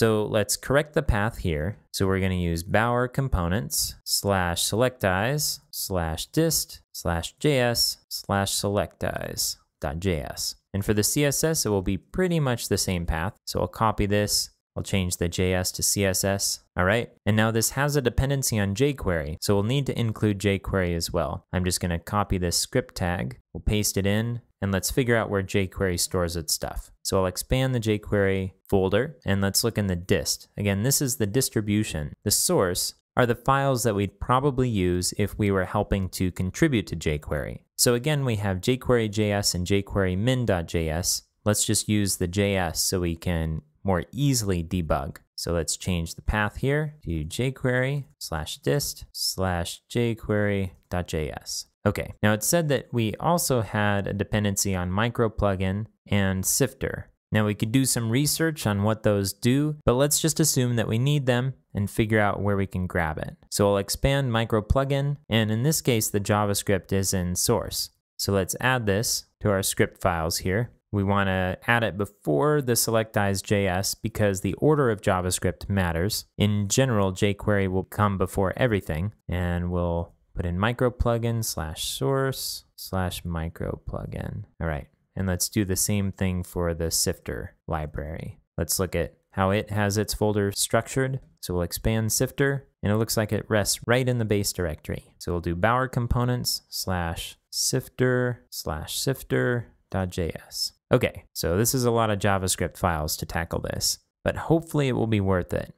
So let's correct the path here. So we're going to use bower components slash selectEyes slash dist slash js slash selectEyes.js. And for the CSS, it will be pretty much the same path. So I'll copy this. I'll change the JS to CSS. All right. And now this has a dependency on jQuery. So we'll need to include jQuery as well. I'm just going to copy this script tag. We'll paste it in. And let's figure out where jQuery stores its stuff. So I'll expand the jQuery folder and let's look in the dist. Again, this is the distribution. The source are the files that we'd probably use if we were helping to contribute to jQuery. So again, we have jQuery.js and jQuery min.js. Let's just use the JS so we can more easily debug. So let's change the path here to jQuery slash dist slash jQuery.js. Okay, now it said that we also had a dependency on micro plugin and sifter. Now we could do some research on what those do, but let's just assume that we need them and figure out where we can grab it. So I'll expand micro plugin, and in this case, the JavaScript is in source. So let's add this to our script files here. We want to add it before the selectEyes.js because the order of JavaScript matters. In general, jQuery will come before everything, and we'll put in micro plugin slash source slash micro plugin. All right, and let's do the same thing for the sifter library. Let's look at how it has its folder structured. So we'll expand sifter, and it looks like it rests right in the base directory. So we'll do bower components slash sifter.js. Okay, so this is a lot of JavaScript files to tackle this, but hopefully it will be worth it.